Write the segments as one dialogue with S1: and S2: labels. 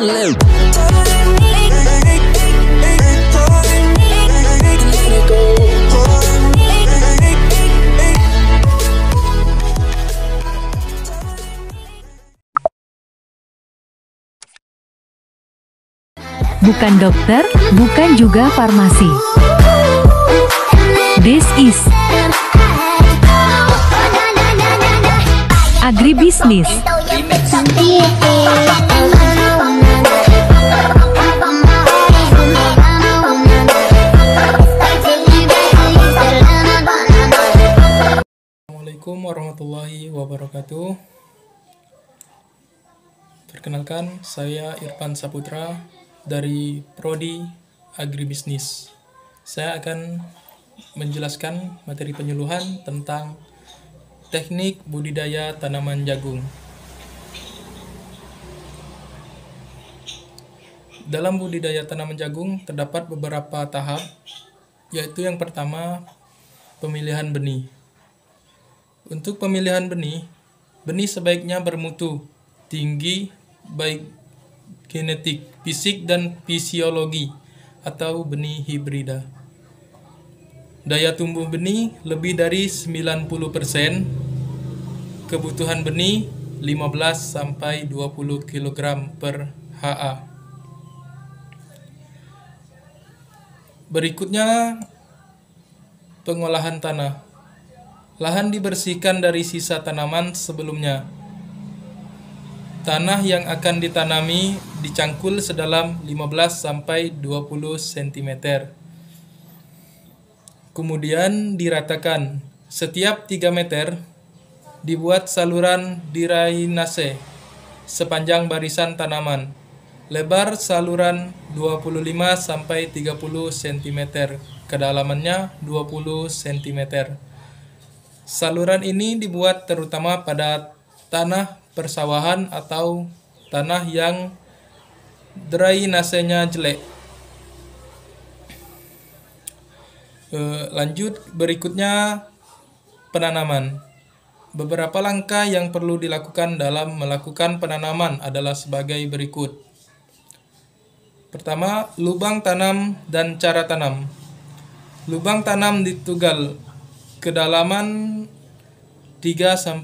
S1: Bukan dokter, bukan juga farmasi. This is agribisnis.
S2: Assalamualaikum warahmatullahi wabarakatuh. Perkenalkan, saya Irfan Saputra dari Prodi Agribisnis. Saya akan menjelaskan materi penyuluhan tentang teknik budidaya tanaman jagung. Dalam budidaya tanaman jagung terdapat beberapa tahap, yaitu yang pertama, pemilihan benih. Untuk pemilihan benih, benih sebaiknya bermutu tinggi baik genetik, fisik, dan fisiologi atau benih hibrida. Daya tumbuh benih lebih dari 90%, kebutuhan benih 15-20 kg per ha. Berikutnya, pengolahan tanah. Lahan dibersihkan dari sisa tanaman sebelumnya. Tanah yang akan ditanami dicangkul sedalam 15-20 cm. Kemudian diratakan. Setiap 3 meter dibuat saluran drainase sepanjang barisan tanaman. Lebar saluran 25-30 cm, kedalamannya 20 cm. Saluran ini dibuat terutama pada tanah persawahan atau tanah yang drainasenya jelek. Lanjut, berikutnya penanaman. Beberapa langkah yang perlu dilakukan dalam melakukan penanaman adalah sebagai berikut. Pertama, lubang tanam dan cara tanam. Lubang tanam ditugal kedalaman 3-5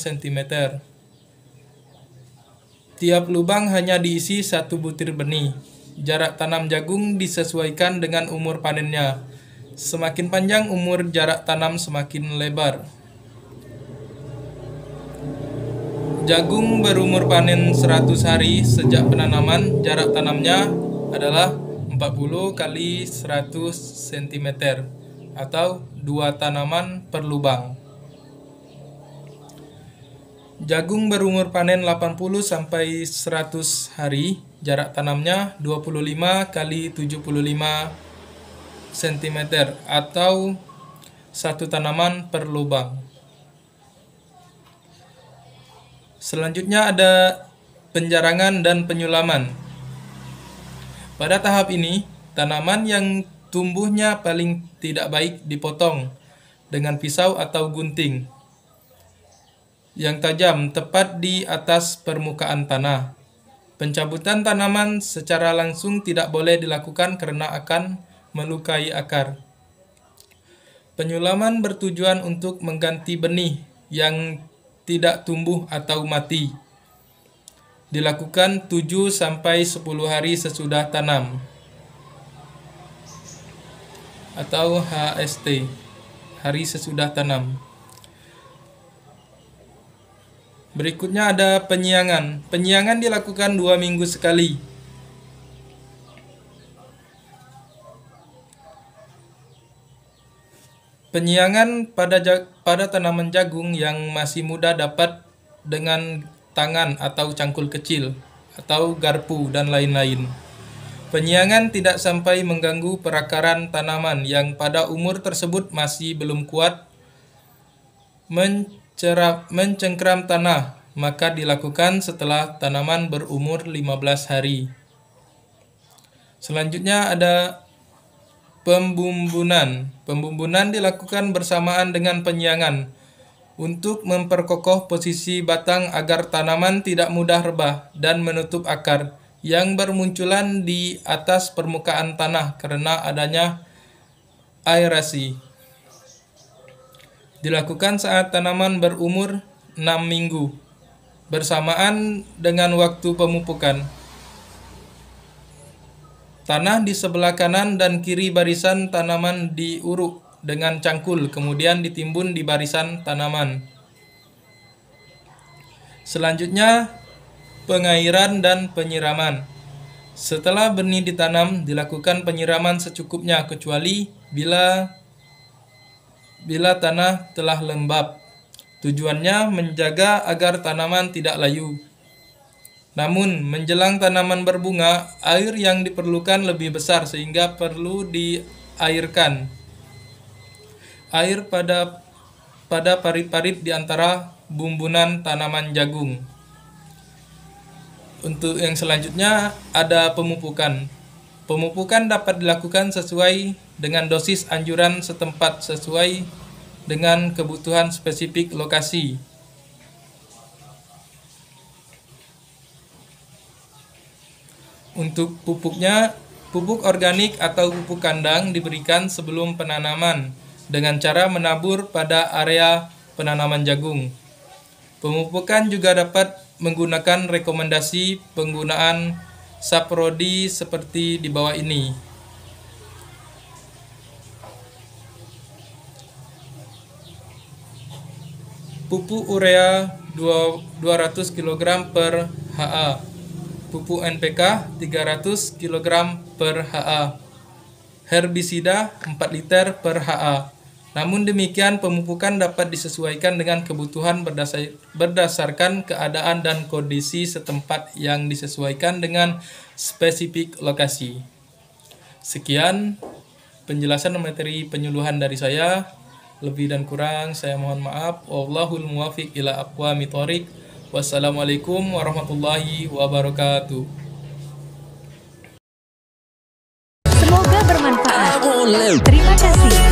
S2: cm. Tiap lubang hanya diisi 1 butir benih. Jarak tanam jagung disesuaikan dengan umur panennya. Semakin panjang umur jarak tanam semakin lebar. Jagung berumur panen 100 hari sejak penanaman. Jarak tanamnya adalah 40 x 100 cm atau 2 tanaman per lubang. Jagung berumur panen 80-100 hari, jarak tanamnya 25 x 75 cm atau 1 tanaman per lubang. Selanjutnya ada penjarangan dan penyulaman. Pada tahap ini, tanaman yang tumbuhnya paling tidak baik dipotong dengan pisau atau gunting yang tajam tepat di atas permukaan tanah. Pencabutan tanaman secara langsung tidak boleh dilakukan karena akan melukai akar. Penyulaman bertujuan untuk mengganti benih yang tidak tumbuh atau mati. Dilakukan 7-10 hari sesudah tanam atau HST, hari sesudah tanam. Berikutnya ada penyiangan. Penyiangan dilakukan 2 minggu sekali. Penyiangan pada tanaman jagung yang masih muda dapat dengan tangan atau cangkul kecil, atau garpu, dan lain-lain. Penyiangan tidak sampai mengganggu perakaran tanaman yang pada umur tersebut masih belum kuat mencengkram tanah, maka dilakukan setelah tanaman berumur 15 hari. Selanjutnya ada pembumbunan. Pembumbunan dilakukan bersamaan dengan penyiangan untuk memperkokoh posisi batang agar tanaman tidak mudah rebah dan menutup akar. yang bermunculan di atas permukaan tanah karena adanya aerasi. Dilakukan saat tanaman berumur 6 minggu, bersamaan dengan waktu pemupukan. Tanah di sebelah kanan dan kiri barisan tanaman diuruk dengan cangkul, kemudian ditimbun di barisan tanaman. Selanjutnya, pengairan dan penyiraman. Setelah benih ditanam, dilakukan penyiraman secukupnya kecuali bila tanah telah lembab. Tujuannya menjaga agar tanaman tidak layu. Namun, menjelang tanaman berbunga, air yang diperlukan lebih besar sehingga perlu diairkan. Air pada parit-parit di antara bumbunan tanaman jagung. Untuk yang selanjutnya ada pemupukan. Pemupukan dapat dilakukan sesuai dengan dosis anjuran setempat sesuai dengan kebutuhan spesifik lokasi. Untuk pupuknya, pupuk organik atau pupuk kandang diberikan sebelum penanaman dengan cara menabur pada area penanaman jagung. Pemupukan juga dapat menggunakan rekomendasi penggunaan saprodi seperti di bawah ini. Pupuk urea 200 kg per HA. Pupuk NPK 300 kg per HA. Herbisida 4 liter per HA. Namun demikian, pemupukan dapat disesuaikan dengan kebutuhan berdasarkan keadaan dan kondisi setempat yang disesuaikan dengan spesifik lokasi. Sekian penjelasan materi penyuluhan dari saya. Lebih dan kurang saya mohon maaf. Wallahul muwaffiq ila aqwamit thoriq. Wassalamualaikum warahmatullahi wabarakatuh.
S1: Semoga bermanfaat. Terima kasih.